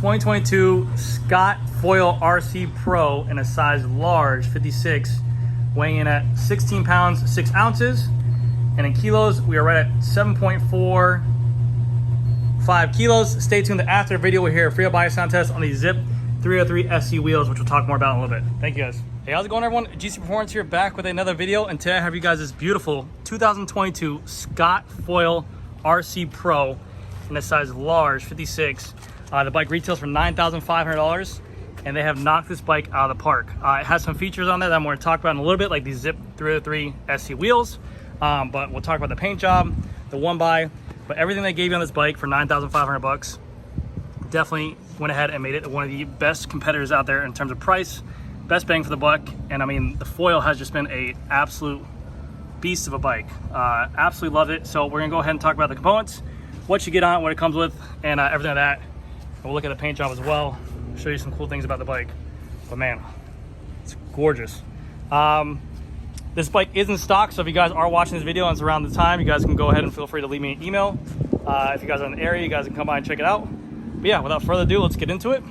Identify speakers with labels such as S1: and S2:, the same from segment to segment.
S1: 2022 Scott Foil RC Pro in a size large, 56, weighing in at 16 pounds, 6 ounces. And in kilos, we are right at 7.45 kilos. Stay tuned to after the video. We're here at Freehub Bias Contest on the Zip 303 SC wheels, which we'll talk more about in a little bit. Thank you guys. Hey, how's it going, everyone? GC Performance here, back with another video. And today I have you guys this beautiful 2022 Scott Foil RC Pro in a size large, 56. The bike retails for $9,500, and they have knocked this bike out of the park. It has some features on there that I'm going to talk about in a little bit, like these Zip 303 SC wheels. But we'll talk about the paint job, the one by, but everything they gave you on this bike for $9,500. Definitely went ahead and made it one of the best competitors out there in terms of price, best bang for the buck. And I mean, the foil has just been a absolute beast of a bike. Absolutely loved it. So we're gonna go ahead and talk about the components, what you get on it, what it comes with, and everything like that. And we'll look at the paint job as well, show you some cool things about the bike. But man, it's gorgeous. This bike is in stock, so if you guys are watching this video and it's around the time, you guys can go ahead and feel free to leave me an email. If you guys are in the area, you guys can come by and check it out. But yeah, without further ado, let's get into it.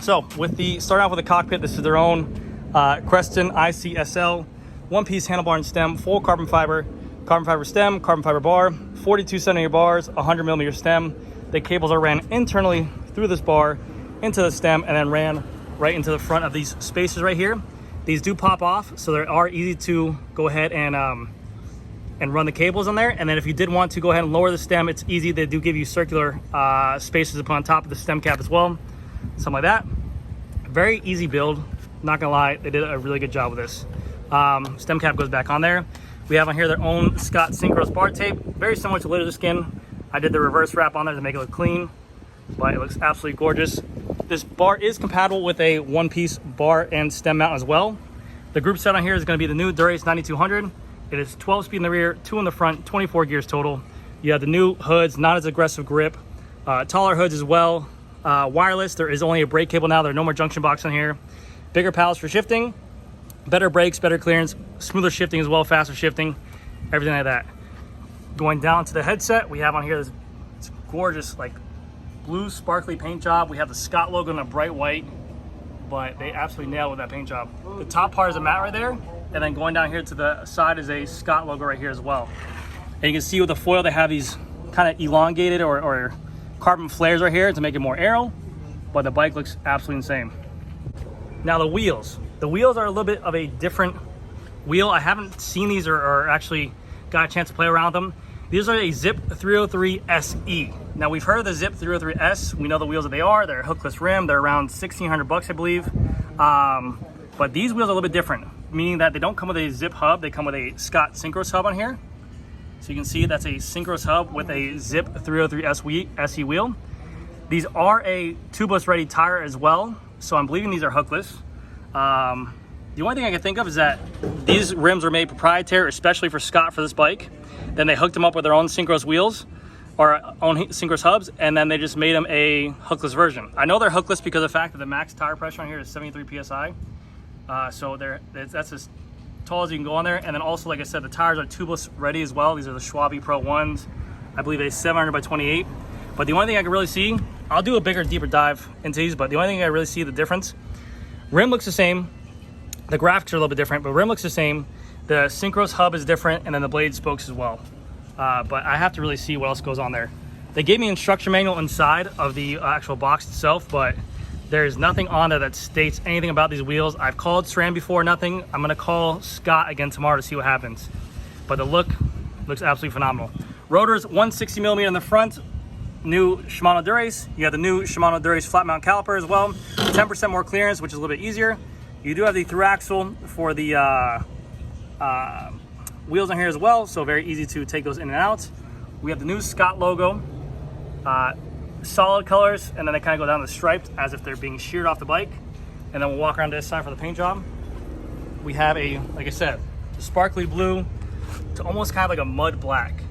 S1: So starting off with the cockpit, this is their own Creston ICSL one-piece handlebar and stem, full carbon fiber stem, carbon fiber bar, 42 centimeter bars, 100 millimeter stem. The cables are ran internally through this bar into the stem and then ran right into the front of these spacers right here. These do pop off, so they are easy to go ahead and run the cables on there. And then if you did want to go ahead and lower the stem, it's easy. They do give you circular spacers upon top of the stem cap as well, something like that. Very easy build, not gonna lie, they did a really good job with this. Stem cap goes back on there. We have on here their own Scott Synchros bar tape, very similar to Laser Skin. I did the reverse wrap on there to make it look clean, but it looks absolutely gorgeous. This bar is compatible with a one-piece bar and stem mount as well. The group set on here is going to be the new Dura 9200. It is 12 speed in the rear, 2 in the front, 24 gears total. You have the new hoods, not as aggressive grip, taller hoods as well. Wireless, there is only a brake cable now. There are no more junction box on here. Bigger paddles for shifting, better brakes, better clearance, smoother shifting as well, faster shifting, everything like that. Going down to the headset, we have on here this gorgeous like blue sparkly paint job. We have the Scott logo in a bright white, but they absolutely nailed with that paint job. The top part is a matte right there, and then going down here to the side is a Scott logo right here as well. And you can see with the foil, they have these kind of elongated or carbon flares right here to make it more aero, but the bike looks absolutely insane. Now the wheels are a little bit of a different wheel. I haven't seen these or actually got a chance to play around with them. These are a Zip 303 SE. Now we've heard of the Zip 303 S. We know the wheels that they are. They're hookless rim. They're around 1,600 bucks, I believe. But these wheels are a little bit different, meaning that they don't come with a Zip hub. They come with a Scott Synchros hub on here. So you can see that's a Synchros hub with a Zip 303 SE wheel. These are a tubeless ready tire as well. So I'm believing these are hookless. The only thing I can think of is that these rims are made proprietary, especially for Scott for this bike. Then they hooked them up with their own Synchros wheels or own Synchros hubs, and then they just made them a hookless version. I know they're hookless because of the fact that the max tire pressure on here is 73 PSI. So that's as tall as you can go on there. And then also, like I said, the tires are tubeless ready as well. These are the Schwalbe Pro 1s. I believe a 700 by 28. But the only thing I can really see, I'll do a bigger, deeper dive into these, but the only thing I really see the difference, rim looks the same. The graphics are a little bit different, but rim looks the same. The Synchros hub is different, and then the blade spokes as well. But I have to really see what else goes on there. They gave me an instruction manual inside of the actual box itself, but there's nothing on there that states anything about these wheels. I've called SRAM before, nothing. I'm gonna call Scott again tomorrow to see what happens. But the look looks absolutely phenomenal. Rotors, 160 millimeter in the front, new Shimano Dura-Ace. You have the new Shimano Dura-Ace flat mount caliper as well. 10% more clearance, which is a little bit easier. You do have the through axle for the wheels on here as well, so very easy to take those in and out. We have the new Scott logo, solid colors, and then they kind of go down the striped as if they're being sheared off the bike. And then we'll walk around to this side for the paint job. We have a, like I said, a sparkly blue to almost kind of like a mud black.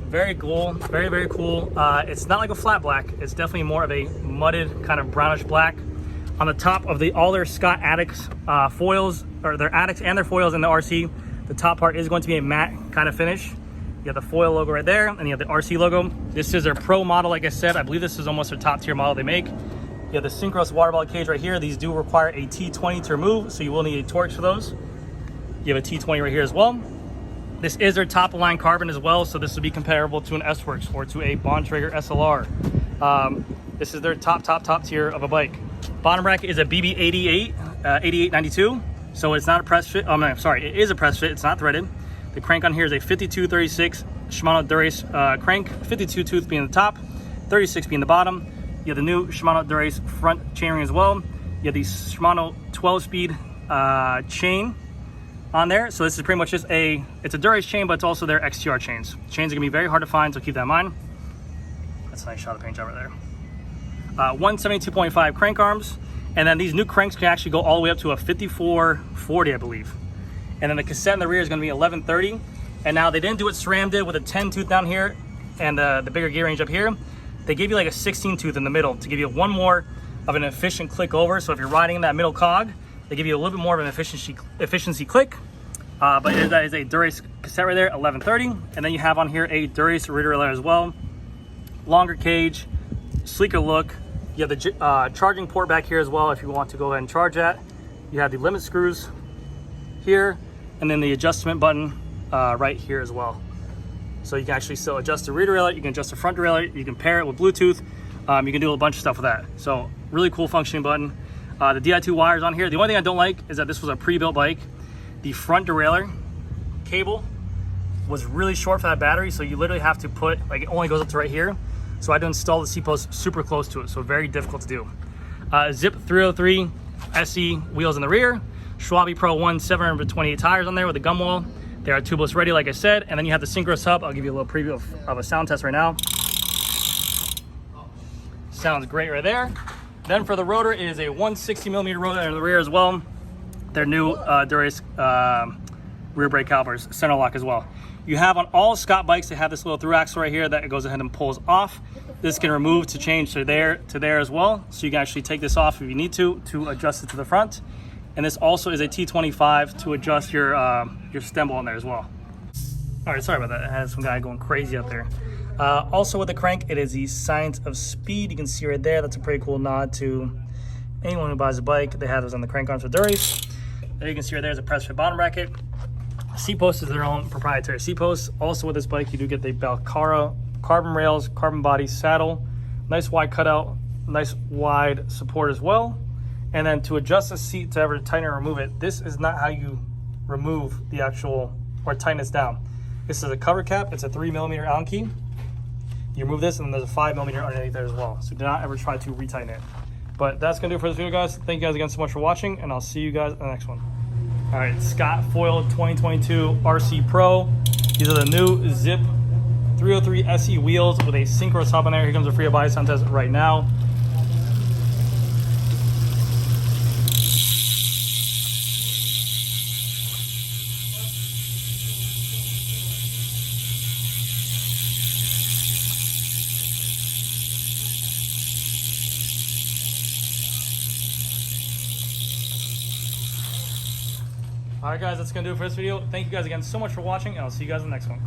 S1: Very cool, very, very cool. It's not like a flat black. It's definitely more of a mudded kind of brownish black. On the top of all their Scott Addicts foils, or their Addicts and their foils in the RC, the top part is going to be a matte kind of finish. You have the foil logo right there, and you have the RC logo. This is their Pro model, like I said. I believe this is almost their top tier model they make. You have the synchronous water bottle cage right here. These do require a T20 to remove, so you will need a torch for those. You have a T20 right here as well. This is their top of line carbon as well, so this would be comparable to an S-Works or to a Bontrager SLR. This is their top tier of a bike. Bottom rack is a BB88, 8892. So it's not a press fit. Oh, no, sorry, it is a press fit. It's not threaded. The crank on here is a 5236 Shimano Dura-Ace crank, 52 tooth being the top, 36 being the bottom. You have the new Shimano Dura-Ace front chainring as well. You have the Shimano 12-speed chain on there. So this is pretty much just it's a Dura-Ace chain, but it's also their XTR chains. Chains are gonna be very hard to find, so keep that in mind. That's a nice shot of paint job right there. 172.5 crank arms. And then these new cranks can actually go all the way up to a 5440, I believe. And then the cassette in the rear is going to be 1130. And now they didn't do what SRAM did with a 10 tooth down here and the bigger gear range up here. They gave you like a 16 tooth in the middle to give you one more of an efficient click over. So if you're riding in that middle cog, they give you a little bit more of an efficiency click. But that is a Dura-Ace cassette right there, 1130. And then you have on here a Dura-Ace rear derailleur as well. Longer cage, sleeker look. You have the charging port back here as well if you want to go ahead and charge that. You have the limit screws here, and then the adjustment button right here as well. So you can actually still adjust the rear derailleur, you can adjust the front derailleur, you can pair it with Bluetooth, you can do a bunch of stuff with that. So really cool functioning button. The Di2 wires on here. The only thing I don't like is that this was a pre-built bike. The front derailleur cable was really short for that battery, so you literally have to put, like, it only goes up to right here. So I had to install the Seatpost super close to it, so very difficult to do. Zip 303 SE wheels in the rear, Schwalbe Pro 1 728 tires on there with a gum wall. They are tubeless ready, like I said, and then you have the synchronous hub. I'll give you a little preview of a sound test right now. Sounds great right there. Then for the rotor, it is a 160mm rotor in the rear as well. Their new Dura-Ace rear brake calipers, center lock as well. You have on all Scott bikes, they have this little through axle right here that goes ahead and pulls off. This can remove to change to there as well. So you can actually take this off if you need to adjust it to the front. And this also is a T25 to adjust your stem bolt in there as well. All right, sorry about that. I had some guy going crazy up there. Also with the crank, it is the Science of Speed. You can see right there, that's a pretty cool nod to anyone who buys a bike. They have those on the crank arms for Dura-Ace. There you can see right there is a press fit bottom bracket. Seatpost is their own proprietary Seatpost. Also with this bike, you do get the Balcara carbon rails, carbon body saddle, nice wide cutout, nice wide support as well. And then to adjust the seat to ever tighten or remove it, this is not how you remove the actual, or tighten this down. This is a cover cap, it's a 3mm Allen key. You remove this and there's a 5mm underneath there as well. So do not ever try to retighten it. But that's gonna do it for this video, guys. Thank you guys again so much for watching, and I'll see you guys in the next one. All right, Scott Foil 2022 RC Pro. These are the new Zip 303 SE wheels with a synchronous hub on there. Here comes a Freehub buy sound test right now. All right, guys, that's gonna do it for this video. Thank you guys again so much for watching, and I'll see you guys in the next one.